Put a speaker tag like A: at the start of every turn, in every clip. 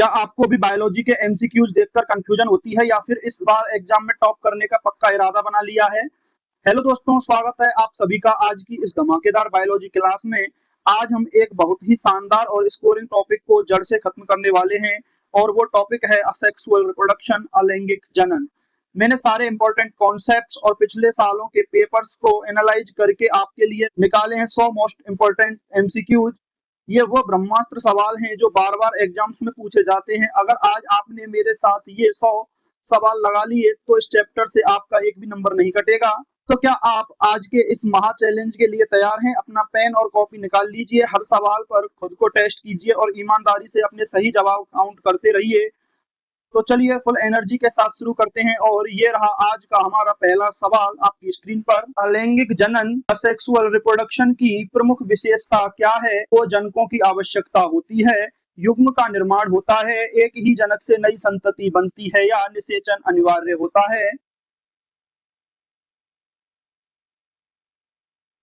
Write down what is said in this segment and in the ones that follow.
A: क्या आपको भी बायोलॉजी के एमसीक्यूज देखकर कंफ्यूजन होती है या फिर इस बार एग्जाम में टॉप करने का पक्का इरादा बना लिया है? हेलो दोस्तों, स्वागत है आप सभी का आज की इस धमाकेदार बायोलॉजी क्लास में। आज हम एक बहुत ही शानदार और स्कोरिंग टॉपिक को जड़ से खत्म करने वाले हैं और वो टॉपिक है असेक्सुअल रिप्रोडक्शन, अलैंगिक जनन। मैंने सारे इंपॉर्टेंट कॉन्सेप्ट्स और पिछले सालों के पेपर्स को एनालाइज करके आपके लिए निकाले हैं 100 मोस्ट इंपॉर्टेंट एमसीक्यूज। ये वो ब्रह्मास्त्र सवाल हैं जो बार बार एग्जाम्स में पूछे जाते हैं। अगर आज आपने मेरे साथ ये 100 सवाल लगा लिए तो इस चैप्टर से आपका एक भी नंबर नहीं कटेगा। तो क्या आप आज के इस महा चैलेंज के लिए तैयार हैं? अपना पेन और कॉपी निकाल लीजिए, हर सवाल पर खुद को टेस्ट कीजिए और ईमानदारी से अपने सही जवाब काउंट करते रहिए। तो चलिए फुल एनर्जी के साथ शुरू करते हैं और ये रहा आज का हमारा पहला सवाल आपकी स्क्रीन पर। अलैंगिक जनन, असेक्सुअल रिप्रोडक्शन की प्रमुख विशेषता क्या है? दो जनकों की आवश्यकता होती है, युग्म का निर्माण होता है, एक ही जनक से नई संतति बनती है या निषेचन अनिवार्य होता है?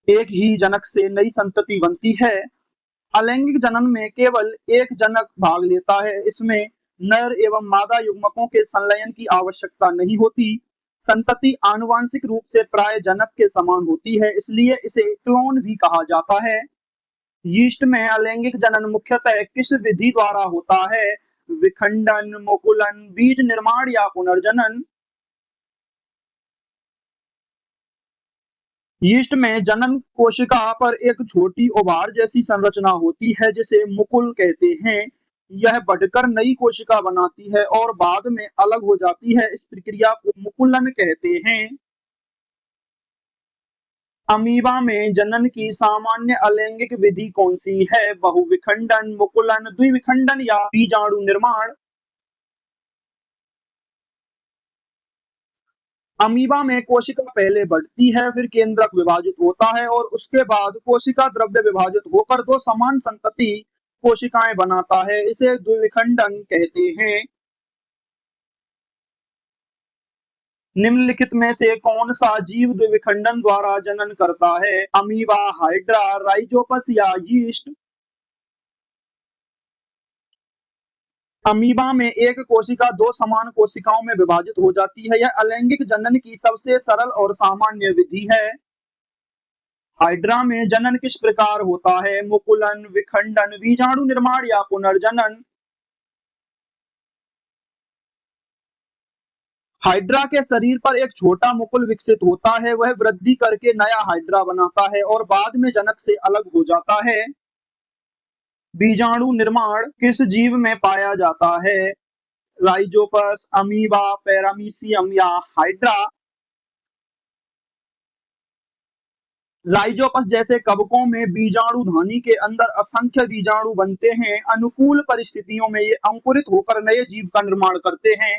A: एक ही जनक से नई संतति बनती है। अलैंगिक जनन में केवल एक जनक भाग लेता है। इसमें नर एवं मादा युग्मकों के संलयन की आवश्यकता नहीं होती। संतति आनुवांशिक रूप से प्राय जनक के समान होती है, इसलिए इसे क्लोन भी कहा जाता है। यीस्ट में अलैंगिक जनन मुख्यतः किस विधि द्वारा होता है? विखंडन, मुकुलन, बीज निर्माण या पुनर्जनन? यीस्ट में जनन कोशिका पर एक छोटी ओभार जैसी संरचना होती है जिसे मुकुल कहते हैं। यह बढ़कर नई कोशिका बनाती है और बाद में अलग हो जाती है। इस प्रक्रिया को मुकुलन कहते हैं। अमीबा में जनन की सामान्य अलैंगिक विधि कौन सी है? बहुविखंडन, मुकुलन, द्विविखंडन या बीजाणु निर्माण? अमीबा में कोशिका पहले बढ़ती है, फिर केंद्रक विभाजित होता है और उसके बाद कोशिका द्रव्य विभाजित होकर दो समान संतति कोशिकाएं बनाता है। इसे द्विविखंडन कहते हैं। निम्नलिखित में से कौन सा जीव द्विविखंडन द्वारा जनन करता है? अमीबा, हाइड्रा, राइजोपस या यीस्ट? अमीबा में एक कोशिका दो समान कोशिकाओं में विभाजित हो जाती है। यह अलैंगिक जनन की सबसे सरल और सामान्य विधि है। हाइड्रा में जनन किस प्रकार होता है? मुकुलन, विखंडन, बीजाणु निर्माण या पुनर्जनन? हाइड्रा के शरीर पर एक छोटा मुकुल विकसित होता है। वह वृद्धि करके नया हाइड्रा बनाता है और बाद में जनक से अलग हो जाता है। बीजाणु निर्माण किस जीव में पाया जाता है? राइजोपस, अमीबा, पैरामीशियम या हाइड्रा? राइजोपस जैसे कवकों में बीजाणु धानी के अंदर असंख्य बीजाणु बनते हैं। अनुकूल परिस्थितियों में ये अंकुरित होकर नए जीव का निर्माण करते हैं।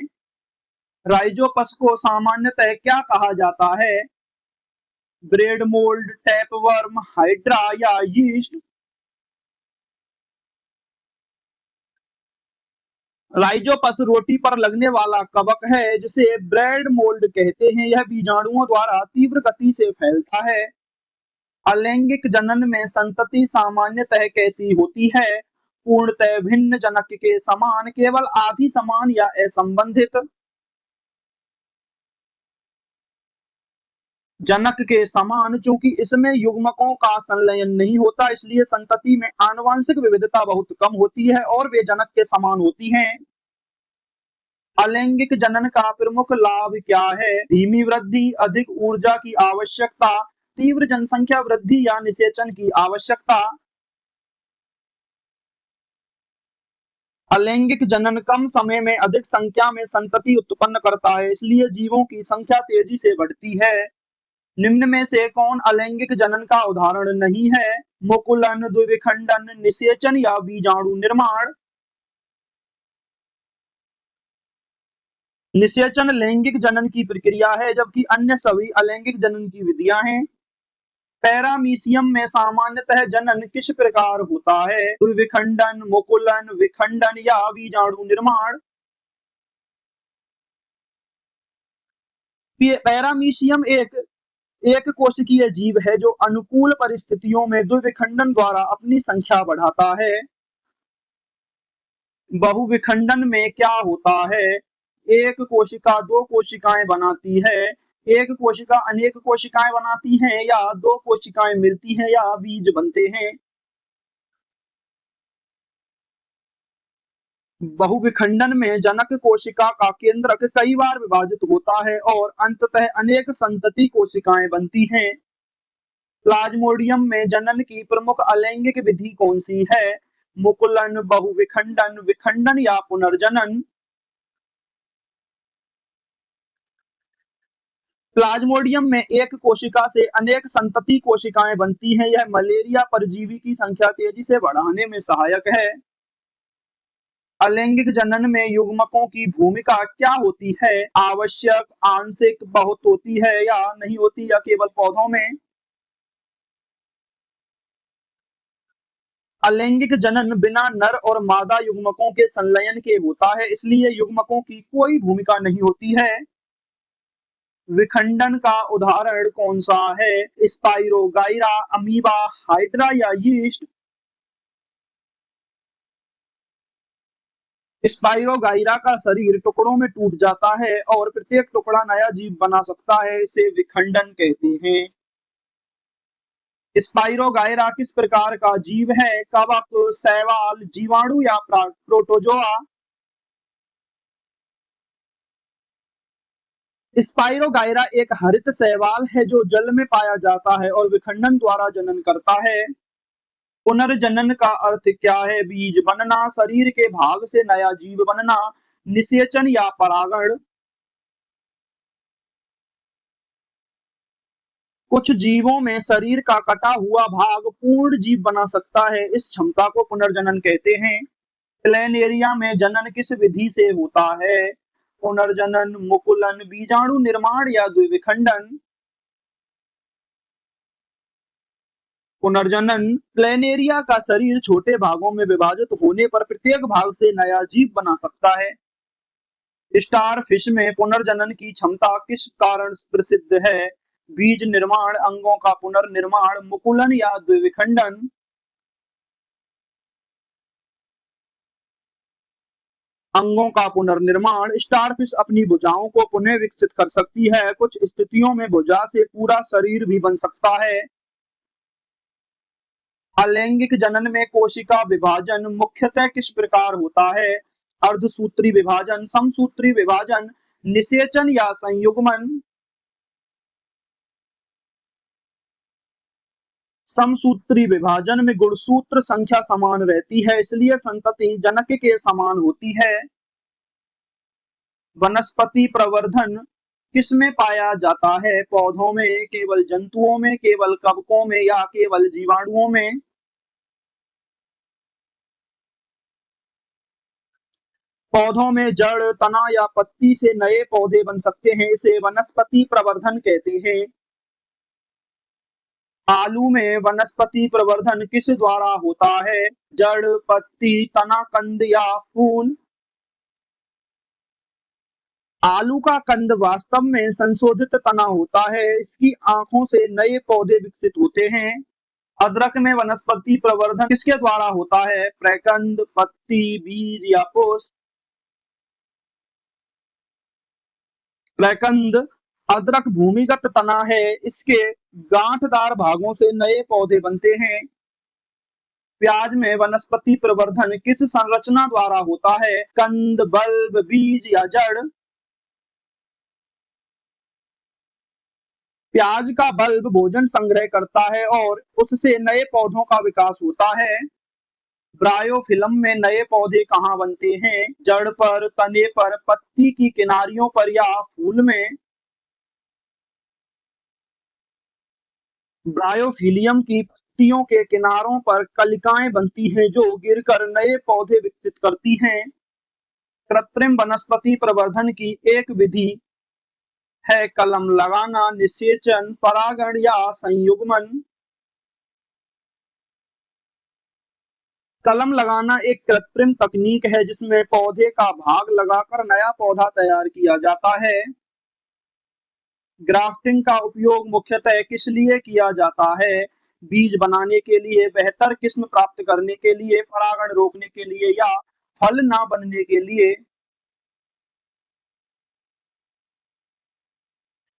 A: राइजोपस को सामान्यतः क्या कहा जाता है? ब्रेड मोल्ड, टैपवर्म, हाइड्रा या यीस्ट? राइजोपस रोटी पर लगने वाला कवक है जिसे ब्रेड मोल्ड कहते हैं। यह बीजाणुओं द्वारा तीव्र गति से फैलता है। अलैंगिक जनन में संतति सामान्यतः कैसी होती है? पूर्णतः भिन्न जनक के समान, केवल आधी समान या असंबंधित? जनक के समान। चूंकि इसमें युग्मकों का संलयन नहीं होता इसलिए संतति में आनुवंशिक विविधता बहुत कम होती है और वे जनक के समान होती हैं। अलैंगिक जनन का प्रमुख लाभ क्या है? धीमी वृद्धि, अधिक ऊर्जा की आवश्यकता, तीव्र जनसंख्या वृद्धि या निषेचन की आवश्यकता? अलैंगिक जनन कम समय में अधिक संख्या में संतति उत्पन्न करता है, इसलिए जीवों की संख्या तेजी से बढ़ती है। निम्न में से कौन अलैंगिक जनन का उदाहरण नहीं है? मुकुलन, द्विविखंडन, निषेचन या बीजाणु निर्माण? निषेचन लैंगिक जनन की प्रक्रिया है जबकि अन्य सभी अलैंगिक जनन की विधियां हैं। पैरामीशियम में सामान्यतः जनन किस प्रकार होता है? द्विविखंडन, मुकुलन, विखंडन या बीजाणु निर्माण? पैरामीशियम एक कोशिकीय जीव है जो अनुकूल परिस्थितियों में द्विविखंडन द्वारा अपनी संख्या बढ़ाता है। बहुविखंडन में क्या होता है? एक कोशिका दो कोशिकाएं बनाती है, एक कोशिका अनेक कोशिकाएं बनाती है, या दो कोशिकाएं मिलती हैं या बीज बनते हैं। बहुविखंडन में जनक कोशिका का केंद्रक कई बार विभाजित होता है और अंततः अनेक संतति कोशिकाएं बनती हैं। प्लाज्मोडियम में जनन की प्रमुख अलैंगिक विधि कौन सी है? मुकुलन, बहुविखंडन, विखंडन या पुनर्जनन। प्लाज्मोडियम में एक कोशिका से अनेक संतति कोशिकाएं बनती हैं। यह मलेरिया परजीवी की संख्या तेजी से बढ़ाने में सहायक है। अलैंगिक जनन में युग्मकों की भूमिका क्या होती है? आवश्यक, आंशिक, बहुत होती है या नहीं होती, या केवल पौधों में? अलैंगिक जनन बिना नर और मादा युग्मकों के संलयन के होता है, इसलिए युग्मकों की कोई भूमिका नहीं होती है। विखंडन का उदाहरण कौन सा है? स्पाइरोगाइरा, अमीबा, हाइड्रा या यीस्ट। स्पाइरोगाइरा का शरीर टुकड़ों में टूट जाता है और प्रत्येक टुकड़ा नया जीव बना सकता है, इसे विखंडन कहते हैं। स्पाइरोगाइरा किस प्रकार का जीव है? कवक, शैवाल, जीवाणु या प्रोटोजोआ। स्पाइरोगाइरा एक हरित शैवाल है जो जल में पाया जाता है और विखंडन द्वारा जनन करता है। पुनर्जनन का अर्थ क्या है? बीज बनना, शरीर के भाग से नया जीव बनना, निषेचन या परागण। कुछ जीवों में शरीर का कटा हुआ भाग पूर्ण जीव बना सकता है, इस क्षमता को पुनर्जनन कहते हैं। प्लेनेरिया में जनन किस विधि से होता है? पुनर्जनन, मुकुलन, बीजाणु निर्माण या द्विविखंडन। पुनर्जनन। प्लेनेरिया का शरीर छोटे भागों में विभाजित होने पर प्रत्येक भाग से नया जीव बना सकता है। स्टारफिश में पुनर्जनन की क्षमता किस कारण प्रसिद्ध है? बीज निर्माण, अंगों का पुनर्निर्माण, मुकुलन या द्विविखंडन। अंगों का पुनर्निर्माण। स्टारफिश अपनी भुजाओं को पुनः विकसित कर सकती है, कुछ स्थितियों में भुजा से पूरा शरीर भी बन सकता है। अलैंगिक जनन में कोशिका विभाजन मुख्यतः किस प्रकार होता है? अर्धसूत्री विभाजन, समसूत्री विभाजन, निषेचन या संयुग्मन। समसूत्री विभाजन में गुणसूत्र संख्या समान रहती है, इसलिए संतति जनक के समान होती है। वनस्पति प्रवर्धन किसमें पाया जाता है? पौधों में, केवल जंतुओं में, केवल कवकों में या केवल जीवाणुओं में। पौधों में जड़, तना या पत्ती से नए पौधे बन सकते हैं, इसे वनस्पति प्रवर्धन कहते हैं। आलू में वनस्पति प्रवर्धन किस द्वारा होता है? जड़, पत्ती, तना, कंद या फूल। आलू का कंद वास्तव में संशोधित तना होता है, इसकी आंखों से नए पौधे विकसित होते हैं। अदरक में वनस्पति प्रवर्धन किसके द्वारा होता है? प्रकंद, पत्ती, बीज या पुष्प। प्रकंद। अदरक भूमिगत तना है, इसके गांठदार भागों से नए पौधे बनते हैं। प्याज में वनस्पति प्रवर्धन किस संरचना द्वारा होता है? कंद, बल्ब, बीज या जड़। प्याज का बल्ब भोजन संग्रह करता है और उससे नए पौधों का विकास होता है। ब्रायोफिल्म में नए पौधे कहाँ बनते हैं? जड़ पर, तने पर, पत्ती की किनारियों पर या फूल में। ब्रायोफिलियम की पत्तियों के किनारों पर कलिकाएं बनती हैं जो गिरकर नए पौधे विकसित करती हैं। कृत्रिम वनस्पति प्रवर्धन की एक विधि है कलम लगाना, निषेचन, परागण या संयुग्मन। कलम लगाना एक कृत्रिम तकनीक है जिसमें पौधे का भाग लगाकर नया पौधा तैयार किया जाता है। ग्राफ्टिंग का उपयोग मुख्यतः किस लिए किया जाता है? बीज बनाने के लिए, बेहतर किस्म प्राप्त करने के लिए, परागण रोकने के लिए या फल ना बनने के लिए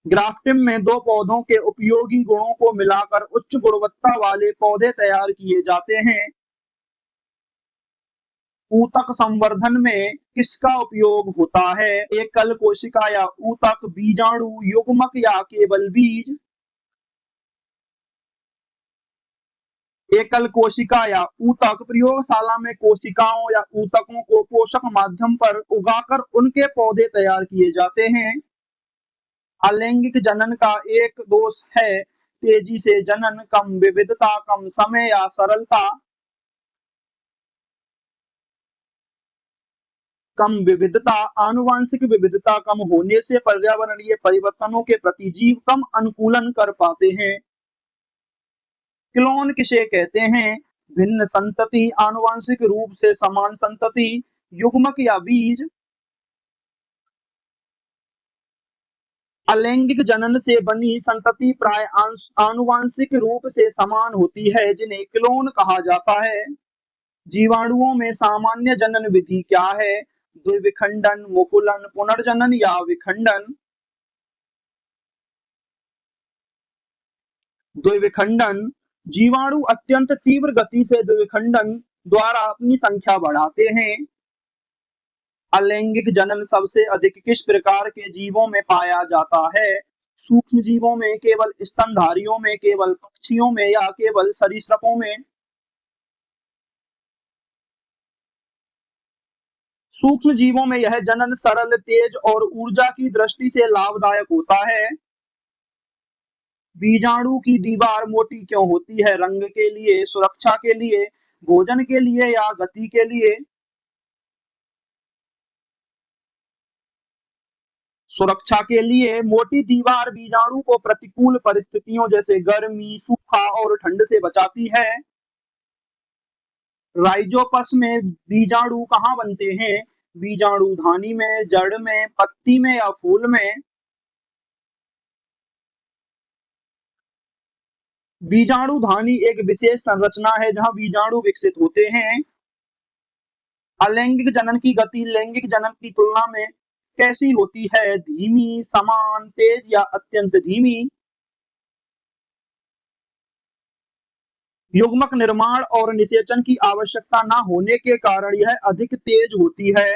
A: ग्राफ्टिंग में दो पौधों के उपयोगी गुणों को मिलाकर उच्च गुणवत्ता वाले पौधे तैयार किए जाते हैं। ऊतक संवर्धन में किसका उपयोग होता है? एकल कोशिका या ऊतक, बीजाणु, युग्मक या केवल बीज? एकल कोशिका या ऊतक प्रयोगशाला में कोशिकाओं या ऊतकों को पोषक माध्यम पर उगाकर उनके पौधे तैयार किए जाते हैं। अलैंगिक जनन का एक दोष है तेजी से जनन, कम विविधता, कम समय या सरलता? कम विविधता। आनुवंशिक विविधता कम होने से पर्यावरणीय परिवर्तनों के प्रति जीव कम अनुकूलन कर पाते हैं। क्लोन किसे कहते हैं? भिन्न संतति, आनुवंशिक रूप से समान संतति, युग्मक या बीज? अलैंगिक जनन से बनी संतति प्राय आनुवंशिक रूप से समान होती है, जिन्हें क्लोन कहा जाता है। जीवाणुओं में सामान्य जनन विधि क्या है? द्विविखंडन, मुकुलन, पुनर्जनन या विखंडन? द्विविखंडन। जीवाणु अत्यंत तीव्र गति से द्विविखंडन द्वारा अपनी संख्या बढ़ाते हैं। अलैंगिक जनन सबसे अधिक किस प्रकार के जीवों में पाया जाता है? सूक्ष्म जीवों में, केवल स्तनधारियों में, केवल पक्षियों में या केवल सरीसृपों में? सूक्ष्म जीवों में यह जनन सरल, तेज और ऊर्जा की दृष्टि से लाभदायक होता है। बीजाणु की दीवार मोटी क्यों होती है? रंग के लिए, सुरक्षा के लिए, भोजन के लिए या गति के लिए? सुरक्षा के लिए। मोटी दीवार बीजाणु को प्रतिकूल परिस्थितियों जैसे गर्मी, सूखा और ठंड से बचाती है। राइजोपस में बीजाणु कहाँ बनते हैं? बीजाणु धानी में, जड़ में, पत्ती में या फूल में? बीजाणु धानी एक विशेष संरचना है जहां बीजाणु विकसित होते हैं। अलैंगिक जनन की गति लैंगिक जनन की तुलना में कैसी होती है? धीमी, समान, तेज या अत्यंत धीमी? युग्मक निर्माण और निषेचन की आवश्यकता न होने के कारण यह अधिक तेज होती है।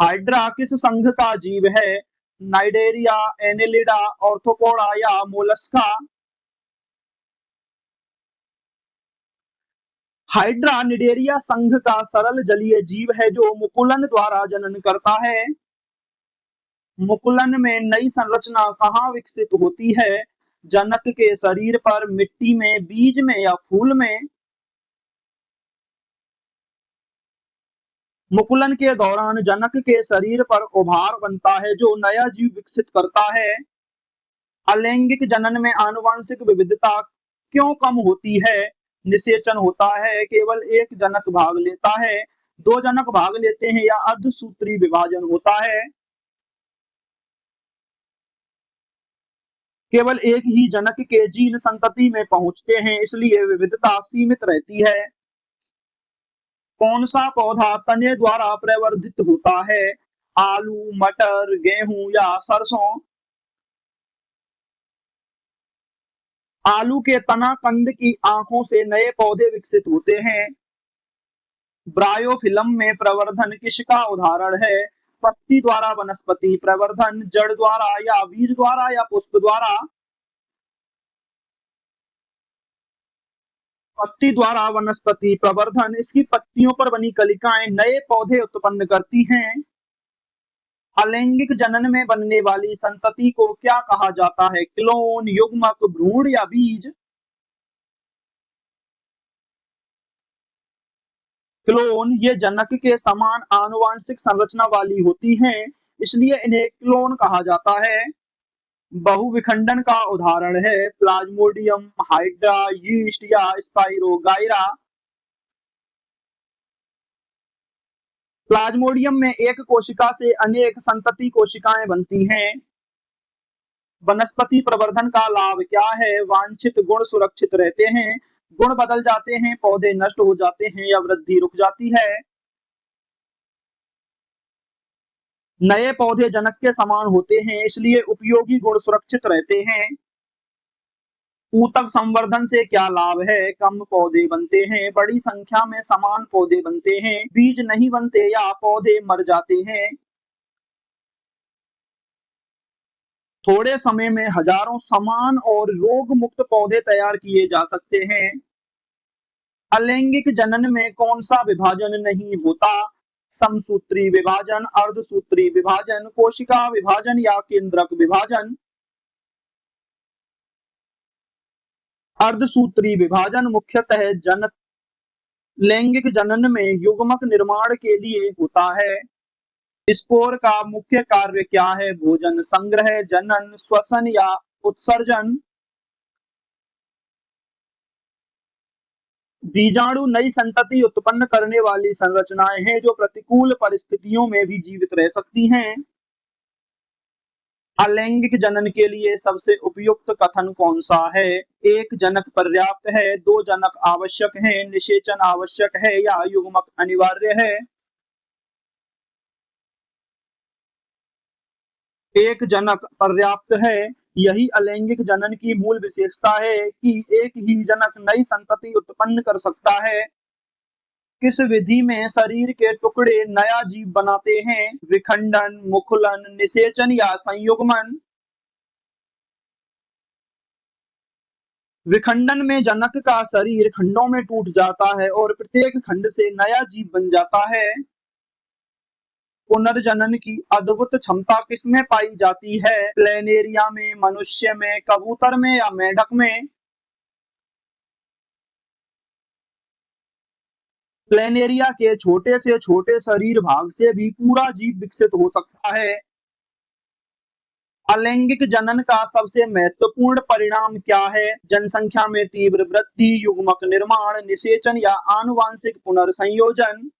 A: हाइड्रा किस संघ का जीव है? नाइडेरिया, एनेलिडा, ऑर्थोपोडा या मोलस्का? हाइड्रा निडेरिया संघ का सरल जलीय जीव है जो मुकुलन द्वारा जनन करता है। मुकुलन में नई संरचना कहाँ विकसित होती है? जनक के शरीर पर, मिट्टी में, बीज में या फूल में? मुकुलन के दौरान जनक के शरीर पर उभार बनता है जो नया जीव विकसित करता है। अलैंगिक जनन में आनुवंशिक विविधता क्यों कम होती है? निषेचन होता है, केवल एक जनक भाग लेता है, दो जनक भाग लेते हैं या अर्धसूत्री विभाजन होता है? केवल एक ही जनक के जीन संतति में पहुंचते हैं, इसलिए विविधता सीमित रहती है। कौन सा पौधा तने द्वारा प्रवर्धित होता है? आलू, मटर, गेहूं या सरसों? आलू के तना कंद की आंखों से नए पौधे विकसित होते हैं। ब्रायोफिलम में प्रवर्धन किसका उदाहरण है? पत्ती द्वारा वनस्पति प्रवर्धन, जड़ द्वारा या बीज द्वारा या पुष्प द्वारा? पत्ती द्वारा वनस्पति प्रवर्धन। इसकी पत्तियों पर बनी कलिकाएं नए पौधे उत्पन्न करती हैं। अलैंगिक जनन में बनने वाली संतति को क्या कहा जाता है? क्लोन, युग्मक, भ्रूण या बीज? क्लोन ये जनक के समान आनुवंशिक संरचना वाली होती हैं, इसलिए इन्हें क्लोन कहा जाता है। बहुविखंडन का उदाहरण है प्लाज्मोडियम, हाइड्रा, यीस्ट या स्पाइरोगाइरा। प्लाज्मोडियम में एक कोशिका से अनेक संतति कोशिकाएं बनती हैं। वनस्पति प्रवर्धन का लाभ क्या है? वांछित गुण सुरक्षित रहते हैं, गुण बदल जाते हैं, पौधे नष्ट हो जाते हैं या वृद्धि रुक जाती है। नए पौधे जनक के समान होते हैं, इसलिए उपयोगी गुण सुरक्षित रहते हैं। ऊतक संवर्धन से क्या लाभ है? कम पौधे बनते हैं, बड़ी संख्या में समान पौधे बनते हैं, बीज नहीं बनते या पौधे मर जाते हैं। थोड़े समय में हजारों समान और रोग मुक्त पौधे तैयार किए जा सकते हैं। अलैंगिक जनन में कौन सा विभाजन नहीं होता? समसूत्री विभाजन, अर्धसूत्री विभाजन, कोशिका विभाजन या केंद्रक विभाजन। अर्धसूत्री विभाजन मुख्यतः लैंगिक जनन में युग्मक निर्माण के लिए होता है। स्पोर का मुख्य कार्य क्या है? भोजन संग्रह, जनन, श्वसन या उत्सर्जन। बीजाणु नई संतति उत्पन्न करने वाली संरचनाएं हैं जो प्रतिकूल परिस्थितियों में भी जीवित रह सकती हैं। अलैंगिक जनन के लिए सबसे उपयुक्त कथन कौन सा है? एक जनक पर्याप्त है, दो जनक आवश्यक है, निषेचन आवश्यक है या युग्मक अनिवार्य है। एक जनक पर्याप्त है। यही अलैंगिक जनन की मूल विशेषता है कि एक ही जनक नई संतति उत्पन्न कर सकता है। किस विधि में शरीर के टुकड़े नया जीव बनाते हैं? विखंडन, मुकुलन, निषेचन या संयुग्मन। विखंडन में जनक का शरीर खंडों में टूट जाता है और प्रत्येक खंड से नया जीव बन जाता है। पुनर्जनन की अद्भुत क्षमता किसमें पाई जाती है? प्लेनेरिया में, मनुष्य में, कबूतर में या मेंढक में। प्लेनेरिया के छोटे से छोटे शरीर भाग से भी पूरा जीव विकसित हो सकता है। अलैंगिक जनन का सबसे महत्वपूर्ण परिणाम क्या है? जनसंख्या में तीव्र वृद्धि, युग्मक निर्माण, निषेचन या आनुवांशिक पुनर्संयोजन।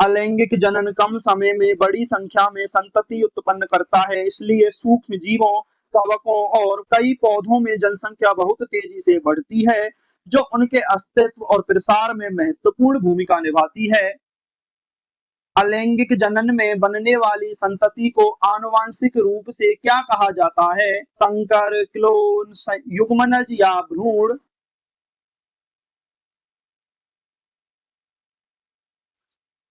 A: अलैंगिक जनन कम समय में बड़ी संख्या में संतति उत्पन्न करता है, इसलिए सूक्ष्म जीवों, कवकों और कई पौधों में जनसंख्या बहुत तेजी से बढ़ती है, जो उनके अस्तित्व और प्रसार में महत्वपूर्ण भूमिका निभाती है। अलैंगिक जनन में बनने वाली संतति को आनुवांशिक रूप से क्या कहा जाता है? संकर, क्लोन, युग्मनज या भ्रूण।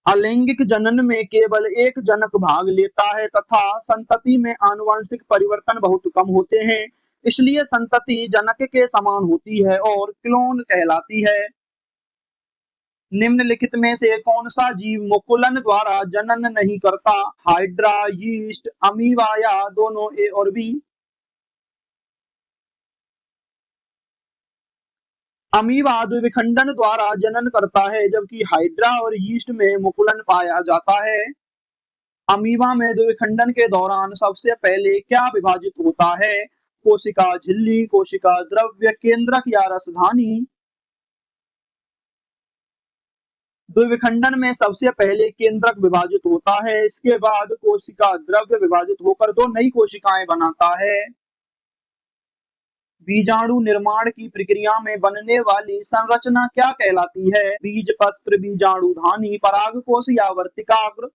A: अलैंगिक जनन में केवल एक जनक भाग लेता है तथा संतति में आनुवंशिक परिवर्तन बहुत कम होते हैं, इसलिए संतति जनक के समान होती है और क्लोन कहलाती है। निम्नलिखित में से कौन सा जीव मुकुलन द्वारा जनन नहीं करता? हाइड्रा, यीस्ट, अमीबा या दोनों ए और बी। अमीबा द्विविखंडन द्वारा जनन करता है, जबकि हाइड्रा और यीस्ट में मुकुलन पाया जाता है। अमीबा में द्विविखंडन के दौरान सबसे पहले क्या विभाजित होता है? कोशिका झिल्ली, कोशिका द्रव्य, केंद्रक या रसधानी। द्विविखंडन में सबसे पहले केंद्रक विभाजित होता है, इसके बाद कोशिका द्रव्य विभाजित होकर दो नई कोशिकाएं बनाता है। बीजाणु निर्माण की प्रक्रिया में बनने वाली संरचना क्या कहलाती है? बीजपत्र, बीजाणुधानी, परागकोश या वर्तिकाग्र।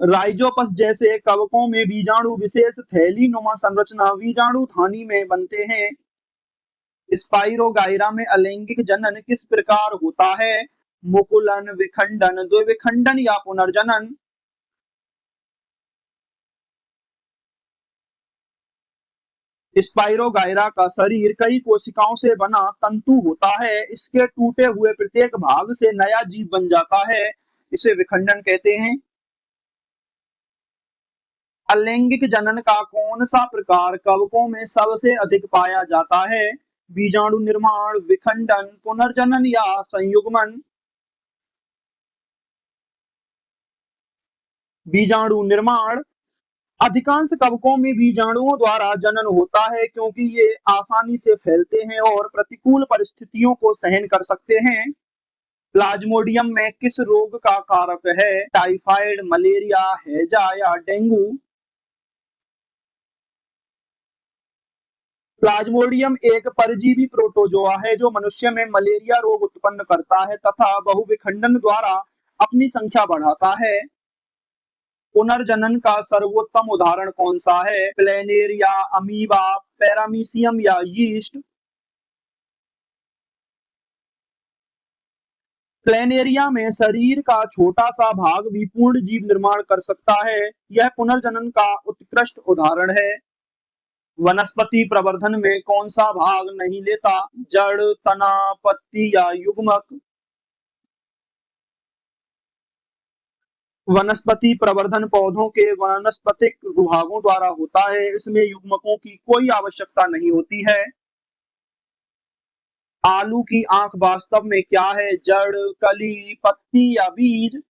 A: राइजोपस जैसे कवकों में बीजाणु विशेष थैली नुमा संरचना बीजाणुधानी में बनते हैं। स्पाइरोगाइरा में अलैंगिक जनन किस प्रकार होता है? मुकुलन, विखंडन, द्विविखंडन या पुनर्जनन। स्पाइरोगाइरा का शरीर कई कोशिकाओं से बना तंतु होता है, इसके टूटे हुए प्रत्येक भाग से नया जीव बन जाता है, इसे विखंडन कहते हैं। अलैंगिक जनन का कौन सा प्रकार कवकों में सबसे अधिक पाया जाता है? बीजाणु निर्माण, विखंडन, पुनर्जनन या संयुग्मन। बीजाणु निर्माण। अधिकांश कवकों में बीजाणुओं द्वारा जनन होता है क्योंकि ये आसानी से फैलते हैं और प्रतिकूल परिस्थितियों को सहन कर सकते हैं। प्लाज्मोडियम में किस रोग का कारक है? टाइफाइड, मलेरिया, हैजा या डेंगू। प्लाज्मोडियम एक परजीवी प्रोटोजोआ है जो मनुष्य में मलेरिया रोग उत्पन्न करता है तथा बहुविखंडन द्वारा अपनी संख्या बढ़ाता है। पुनर्जनन का सर्वोत्तम उदाहरण कौन सा है? प्लेनेरिया, अमीबा, पैरामीशियम या यीस्ट? प्लेनेरिया में शरीर का छोटा सा भाग भी पूर्ण जीव निर्माण कर सकता है। यह पुनर्जनन का उत्कृष्ट उदाहरण है। वनस्पति प्रवर्धन में कौन सा भाग नहीं लेता? जड़, तना, पत्ती या युग्मक? वनस्पति प्रवर्धन पौधों के वानस्पतिक भागों द्वारा होता है। इसमें युग्मकों की कोई आवश्यकता नहीं होती है। आलू की आंख वास्तव में क्या है? जड़, कली, पत्ती या बीज?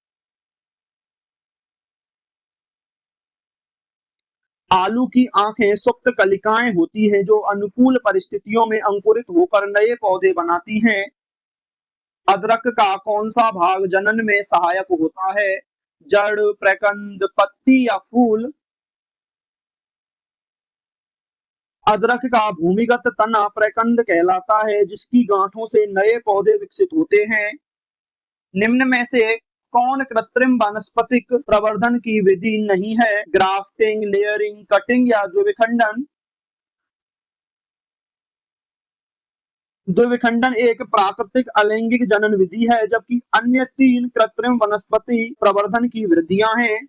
A: आलू की आंखें सुप्त कलिकाएं होती हैं जो अनुकूल परिस्थितियों में अंकुरित होकर नए पौधे बनाती हैं। अदरक का कौन सा भाग जनन में सहायक होता है? जड़, प्रकंद, पत्ती या फूल? अदरक का भूमिगत तना प्रकंद कहलाता है जिसकी गांठों से नए पौधे विकसित होते हैं। निम्न में से कौन कृत्रिम वानस्पतिक प्रवर्धन की विधि नहीं है? ग्राफ्टिंग, लेयरिंग, कटिंग या द्विविखंडन? द्विविखंडन एक प्राकृतिक अलैंगिक जनन विधि है जबकि अन्य तीन कृत्रिम वनस्पति प्रवर्धन की विधियां हैं।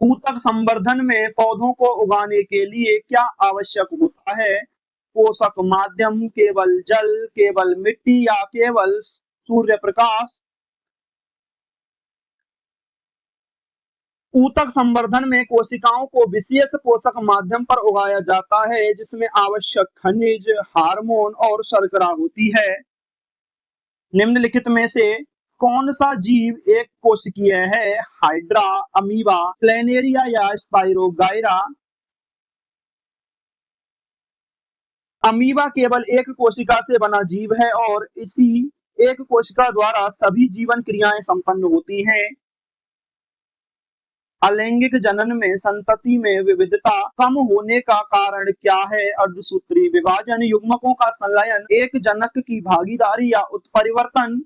A: ऊतक संवर्धन में पौधों को उगाने के लिए क्या आवश्यक होता है? पोषक माध्यम, केवल जल, केवल मिट्टी या केवल सूर्य प्रकाश? ऊतक संवर्धन में कोशिकाओं को विशेष पोषक माध्यम पर उगाया जाता है जिसमें आवश्यक खनिज, हार्मोन और शर्करा होती है। निम्नलिखित में से कौन सा जीव एक कोशिकीय है? हाइड्रा, अमीबा, प्लेनेरिया या स्पाइरोगाइरा? अमीबा केवल एक कोशिका से बना जीव है और इसी एक कोशिका द्वारा सभी जीवन क्रियाएं संपन्न होती हैं। अलैंगिक जनन में संतति में विविधता कम होने का कारण क्या है? अर्धसूत्री विभाजन, युग्मकों का संलयन, एक जनक की भागीदारी या उत्परिवर्तन?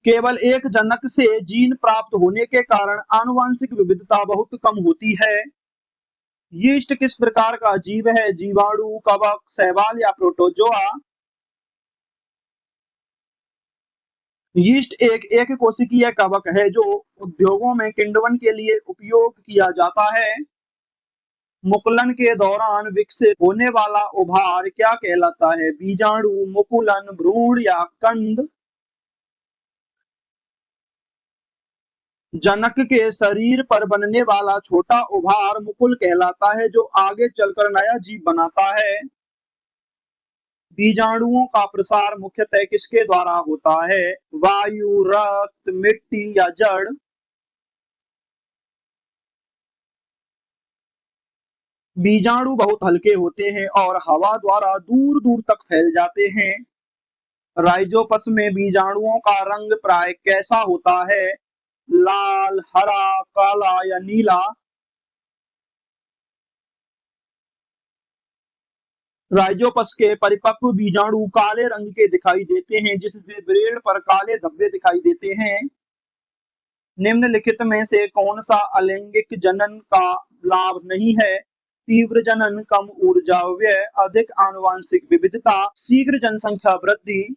A: केवल एक जनक से जीन प्राप्त होने के कारण आनुवंशिक विविधता बहुत कम होती है। यीस्ट किस प्रकार का जीव है? जीवाणु, कवक, शैवाल या प्रोटोजोआ? यीस्ट एक कोशिकीय कवक है जो उद्योगों में किण्वन के लिए उपयोग किया जाता है। मुकुलन के दौरान विकसित होने वाला उभार क्या कहलाता है? बीजाणु, मुकुलन, भ्रूण या कंद? जनक के शरीर पर बनने वाला छोटा उभार मुकुल कहलाता है जो आगे चलकर नया जीव बनाता है। बीजाणुओं का प्रसार मुख्यतः किसके द्वारा होता है? वायु, रक्त, मिट्टी या जड़? बीजाणु बहुत हल्के होते हैं और हवा द्वारा दूर दूर तक फैल जाते हैं। राइजोपस में बीजाणुओं का रंग प्राय कैसा होता है? लाल, हरा, काला या नीला? राइजोपस के परिपक्व बीजाणु काले रंग के दिखाई देते हैं जिससे ब्रेड पर काले धब्बे दिखाई देते हैं। निम्नलिखित में से कौन सा अलैंगिक जनन का लाभ नहीं है? तीव्र जनन, कम ऊर्जा व्यय, अधिक आनुवंशिक विविधता, शीघ्र जनसंख्या वृद्धि?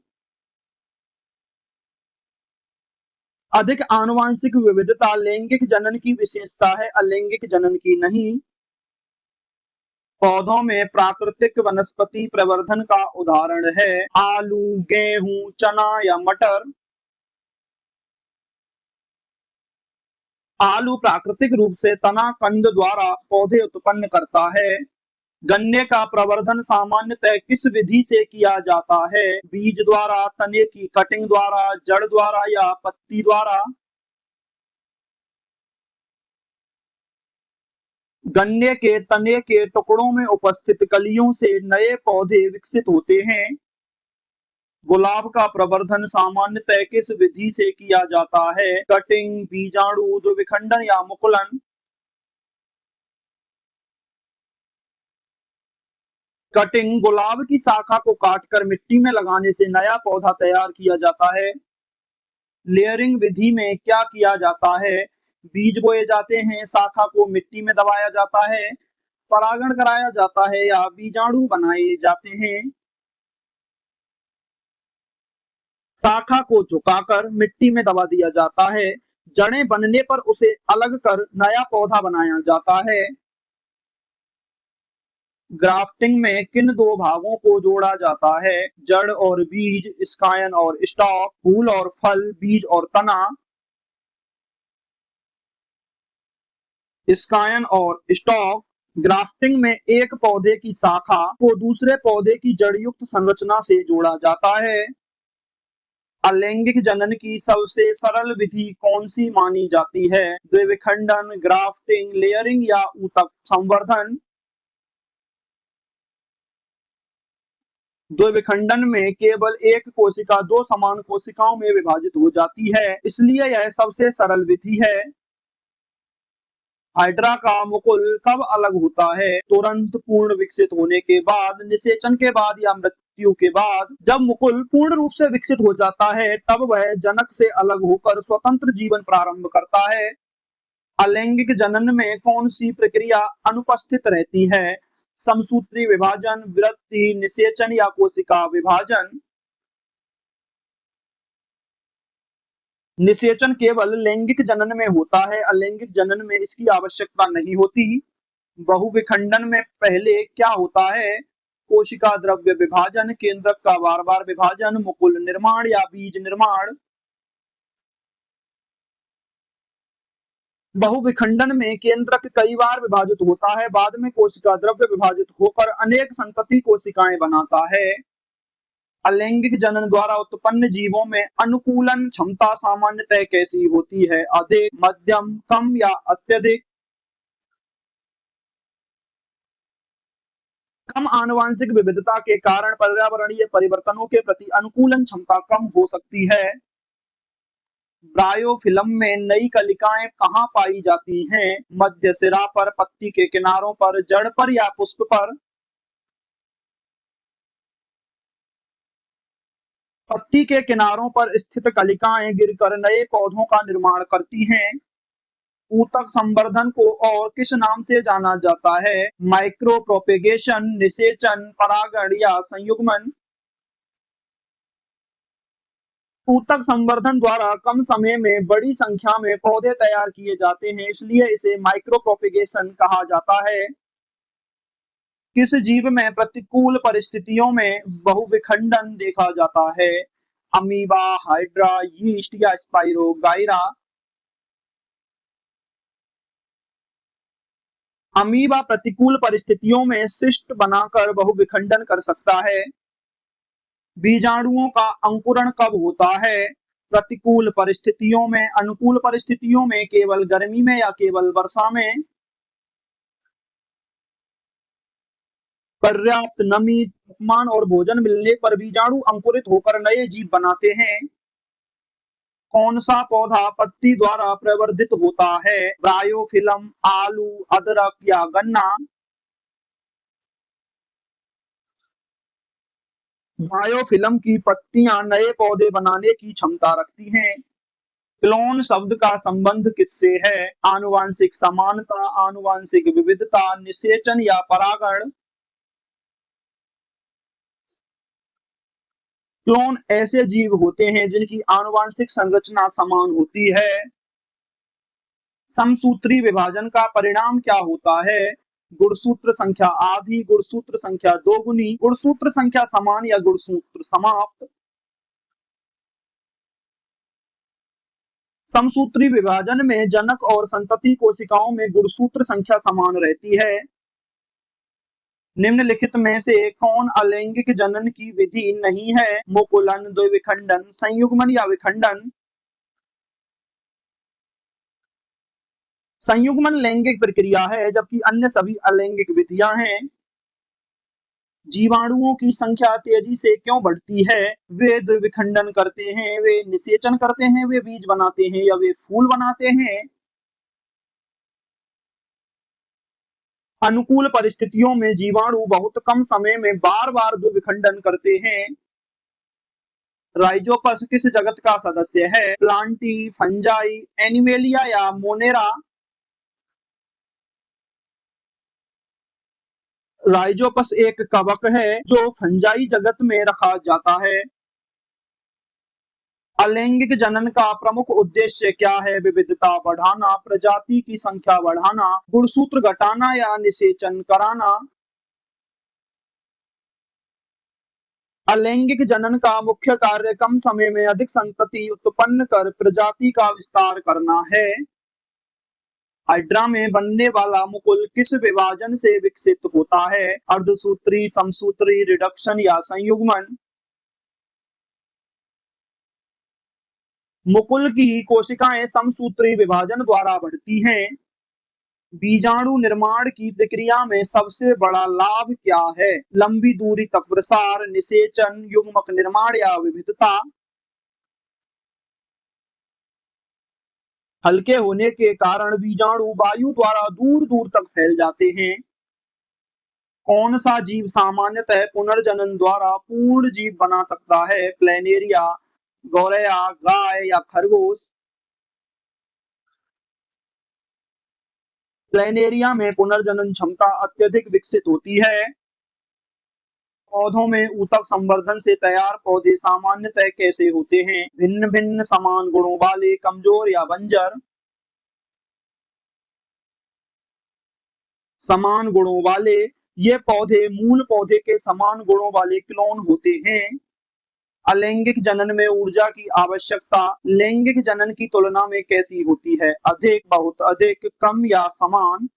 A: अधिक आनुवंशिक विविधता लैंगिक जनन की विशेषता है, अलैंगिक जनन की नहीं। पौधों में प्राकृतिक वनस्पति प्रवर्धन का उदाहरण है आलू, गेहूं, चना या मटर? आलू प्राकृतिक रूप से तना कंद द्वारा पौधे उत्पन्न करता है। गन्ने का प्रवर्धन सामान्यतः किस विधि से किया जाता है? बीज द्वारा, तने की कटिंग द्वारा, जड़ द्वारा या पत्ती द्वारा? गन्ने के तने के टुकड़ों में उपस्थित कलियों से नए पौधे विकसित होते हैं। गुलाब का प्रवर्धन सामान्यतः किस विधि से किया जाता है? कटिंग, बीजाणु, द्विविखंडन या मुकुलन? कटिंग, गुलाब की शाखा को काटकर मिट्टी में लगाने से नया पौधा तैयार किया जाता है। लेयरिंग विधि में क्या किया जाता है? बीज बोए जाते हैं, शाखा को मिट्टी में दबाया जाता है, परागण कराया जाता है या बीजाणु बनाए जाते हैं। शाखा को झुकाकर मिट्टी में दबा दिया जाता है। जड़ें बनने पर उसे अलग कर नया पौधा बनाया जाता है। ग्राफ्टिंग में किन दो भागों को जोड़ा जाता है? जड़ और बीज, स्कायन और स्टॉक, फूल और फल, बीज और तना। स्कायन और स्टॉक। ग्राफ्टिंग में एक पौधे की शाखा को दूसरे पौधे की जड़युक्त संरचना से जोड़ा जाता है। अलैंगिक जनन की सबसे सरल विधि कौन सी मानी जाती है? द्विविखंडन, ग्राफ्टिंग, लेयरिंग या ऊतक संवर्धन। द्विविखंडन में केवल एक कोशिका दो समान कोशिकाओं में विभाजित हो जाती है, इसलिए यह सबसे सरल विधि है। हाइड्रा का मुकुल कब अलग होता है? तुरंत पूर्ण विकसित होने के बाद, निषेचन के बाद या मृत्यु के बाद। जब मुकुल पूर्ण रूप से विकसित हो जाता है तब वह जनक से अलग होकर स्वतंत्र जीवन प्रारंभ करता है। अलैंगिक जनन में कौन सी प्रक्रिया अनुपस्थित रहती है? समसूत्री विभाजन, वृद्धि, निषेचन या कोशिका विभाजन। निषेचन केवल लैंगिक जनन में होता है, अलैंगिक जनन में इसकी आवश्यकता नहीं होती। बहुविखंडन में पहले क्या होता है? कोशिका द्रव्य विभाजन, केंद्रक का बार बार विभाजन, मुकुल निर्माण या बीज निर्माण। बहुविखंडन में केंद्रक कई बार विभाजित होता है, बाद में कोशिका द्रव्य विभाजित होकर अनेक संतति कोशिकाएं बनाता है। अलैंगिक जनन द्वारा उत्पन्न जीवों में अनुकूलन क्षमता सामान्यतः कैसी होती है? अधिक, मध्यम, कम या अत्यधिक। कम आनुवंशिक विविधता के कारण पर्यावरणीय परिवर्तनों के प्रति अनुकूलन क्षमता कम हो सकती है। ब्रायोफिल्म में नई कलिकाएं कहाँ पाई जाती हैं? मध्य सिरा पर, पत्ती के किनारों पर, जड़ पर या पुष्प पर। पत्ती के किनारों पर स्थित कलिकाएं गिरकर नए पौधों का निर्माण करती हैं। ऊतक संवर्धन को और किस नाम से जाना जाता है? माइक्रो प्रोपेगेशन, निषेचन, परागण या संयुग्मन। ऊतक संवर्धन द्वारा कम समय में बड़ी संख्या में पौधे तैयार किए जाते हैं, इसलिए इसे माइक्रो प्रोपेगेशन कहा जाता है। किस जीव में प्रतिकूल परिस्थितियों में बहुविखंडन देखा जाता है? अमीबा, हाइड्रा, यीस्ट या स्पाइरोगाइरा। अमीबा प्रतिकूल परिस्थितियों में सिस्ट बनाकर बहुविखंडन कर सकता है। बीजाणुओं का अंकुरण कब होता है? प्रतिकूल परिस्थितियों में, अनुकूल परिस्थितियों में, केवल गर्मी में या केवल वर्षा में। पर्याप्त नमी, तापमान और भोजन मिलने पर बीजाणु अंकुरित होकर नए जीव बनाते हैं। कौन सा पौधा पत्ती द्वारा प्रवर्धित होता है? ब्रायोफिलम, आलू, अदरक या गन्ना। ब्रायोफिलम की पत्तियां नए पौधे बनाने की क्षमता रखती हैं। क्लोन शब्द का संबंध किससे है? आनुवंशिक समानता, आनुवंशिक विविधता, निषेचन या परागण। क्लोन ऐसे जीव होते हैं जिनकी आनुवंशिक संरचना समान होती है। समसूत्री विभाजन का परिणाम क्या होता है? गुणसूत्र संख्या आधी, गुणसूत्र संख्या दोगुनी, गुणसूत्र संख्या समान या गुणसूत्र समाप्त। समसूत्री विभाजन में जनक और संतति कोशिकाओं में गुणसूत्र संख्या समान रहती है। निम्नलिखित में से कौन अलैंगिक जनन की विधि नहीं है? मुकुलन, द्विविखंडन, संयुग्मन या विखंडन। संयुग्मन लैंगिक प्रक्रिया है जबकि अन्य सभी अलैंगिक विधियां हैं। जीवाणुओं की संख्या तेजी से क्यों बढ़ती है? वे द्विविखंडन करते हैं, वे निषेचन करते हैं, वे बीज बनाते हैं या वे फूल बनाते हैं। अनुकूल परिस्थितियों में जीवाणु बहुत कम समय में बार बार द्विविखंडन करते हैं। राइजोपस किस जगत का सदस्य है? प्लांटी, फंजाई, एनिमेलिया या मोनेरा? राइजोपस एक कवक है जो फंजाई जगत में रखा जाता है। अलैंगिक जनन का प्रमुख उद्देश्य क्या है? विविधता बढ़ाना, प्रजाति की संख्या बढ़ाना, गुणसूत्र घटाना या निषेचन कराना? अलैंगिक जनन का मुख्य कार्य कम समय में अधिक संतति उत्पन्न कर प्रजाति का विस्तार करना है। हाइड्रा में बनने वाला मुकुल किस विभाजन से विकसित होता है? अर्धसूत्री, समसूत्री, रिडक्शन या संयुग्मन? मुकुल की कोशिकाएं समसूत्री विभाजन द्वारा बढ़ती हैं। बीजाणु निर्माण की प्रक्रिया में सबसे बड़ा लाभ क्या है? लंबी दूरी तक प्रसार, निषेचन, युग्मक निर्माण या विविधता? हल्के होने के कारण बीजाणु वायु द्वारा दूर दूर तक फैल जाते हैं। कौन सा जीव सामान्यतः पुनर्जनन द्वारा पूर्ण जीव बना सकता है? प्लेनेरिया, गौरैया, गाय या खरगोश? प्लेनेरिया में पुनर्जनन क्षमता अत्यधिक विकसित होती है। पौधों में ऊतक संवर्धन से तैयार पौधे सामान्यतः कैसे होते हैं? भिन्न भिन्न समान गुणों वाले, कमजोर या बंजर? समान गुणों वाले। ये पौधे मूल पौधे के समान गुणों वाले क्लोन होते हैं। अलैंगिक जनन में ऊर्जा की आवश्यकता लैंगिक जनन की तुलना में कैसी होती है? अधिक, बहुत अधिक, कम या समान?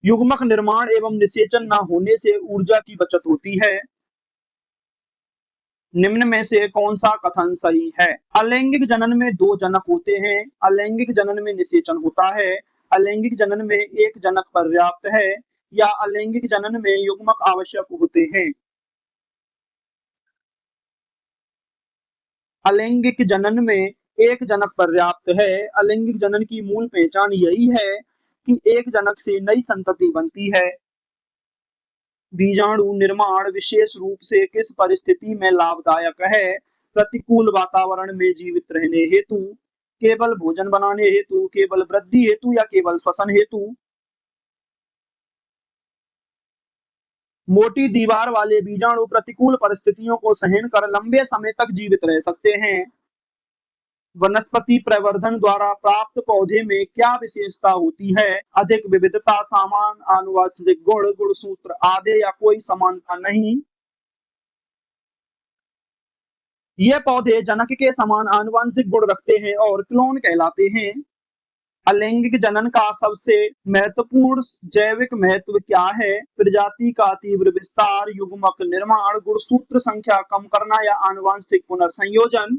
A: युग्मक निर्माण एवं निषेचन न होने से ऊर्जा की बचत होती है। निम्न में से कौन सा कथन सही है? अलैंगिक जनन में दो जनक होते हैं। अलैंगिक जनन में निषेचन होता है। अलैंगिक जनन में एक जनक पर्याप्त है। या अलैंगिक जनन में युग्मक आवश्यक होते हैं। अलैंगिक जनन में एक जनक पर्याप्त है। अलैंगिक जनन की मूल पहचान यही है कि एक जनक से नई संतति बनती है। बीजाणु निर्माण विशेष रूप से किस परिस्थिति में लाभदायक है? प्रतिकूल वातावरण में जीवित रहने हेतु, केवल भोजन बनाने हेतु, केवल वृद्धि हेतु या केवल श्वसन हेतु? मोटी दीवार वाले बीजाणु प्रतिकूल परिस्थितियों को सहन कर लंबे समय तक जीवित रह सकते हैं। वनस्पति प्रवर्धन द्वारा प्राप्त पौधे में क्या विशेषता होती है? अधिक विविधता, समान आनुवंशिक गुण, गुणसूत्र आदि या कोई समानता नहीं? ये पौधे जनक के समान आनुवंशिक गुण रखते हैं और क्लोन कहलाते हैं। अलैंगिक जनन का सबसे महत्वपूर्ण जैविक महत्व क्या है? प्रजाति का तीव्र विस्तार, युग्मक निर्माण, गुणसूत्र संख्या कम करना या आनुवंशिक पुनर्संयोजन?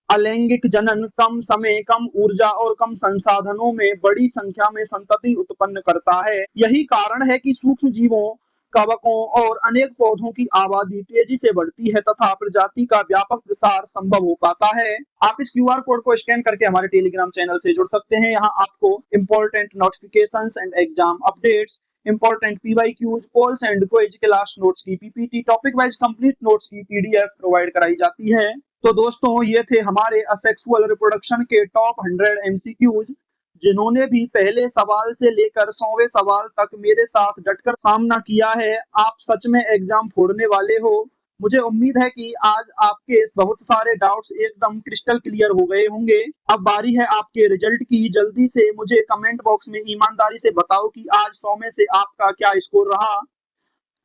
A: अलैंगिक जनन कम समय, कम ऊर्जा और कम संसाधनों में बड़ी संख्या में संतति उत्पन्न करता है। यही कारण है कि सूक्ष्म जीवों, कवकों और अनेक पौधों की आबादी तेजी से बढ़ती है तथा प्रजाति का व्यापक प्रसार संभव हो पाता है। आप इस क्यूआर कोड को स्कैन करके हमारे टेलीग्राम चैनल से जुड़ सकते हैं। यहाँ आपको important notifications and exam updates, important PYQs, polls and quiz, class notes की PPT, topic wise complete notes की पीडीएफ प्रोवाइड कराई जाती है। तो दोस्तों, ये थे हमारे असेक्सुअल रिप्रोडक्शन के टॉप 100 एमसीक्यूज। जिन्होंने भी पहले सवाल से लेकर 100वें सवाल तक मेरे साथ डटकर सामना किया है, आप सच में एग्जाम फोड़ने वाले हो। मुझे उम्मीद है कि आज आपके बहुत सारे डाउट्स एकदम क्रिस्टल क्लियर हो गए होंगे। अब बारी है आपके रिजल्ट की। जल्दी से मुझे कमेंट बॉक्स में ईमानदारी से बताओ कि आज 100 में से आपका क्या स्कोर रहा।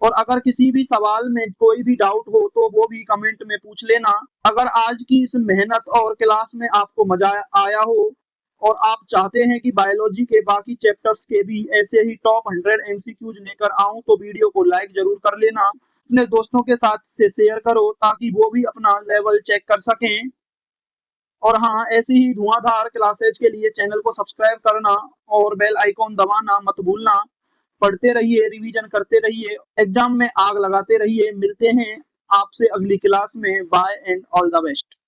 A: और अगर किसी भी सवाल में कोई भी डाउट हो तो वो भी कमेंट में पूछ लेना। अगर आज की इस मेहनत और क्लास में आपको मजा आया हो और आप चाहते हैं कि बायोलॉजी के बाकी चैप्टर्स के भी ऐसे ही टॉप 100 एमसीक्यूज लेकर आऊं, तो वीडियो को लाइक जरूर कर लेना। अपने दोस्तों के साथ से शेयर करो ताकि वो भी अपना लेवल चेक कर सकें। और हाँ, ऐसी ही धुआंधार क्लासेज के लिए चैनल को सब्सक्राइब करना और बेल आइकॉन दबाना मत भूलना। पढ़ते रहिए, रिवीजन करते रहिए, एग्जाम में आग लगाते रहिए। मिलते हैं आपसे अगली क्लास में। Bye and all the best.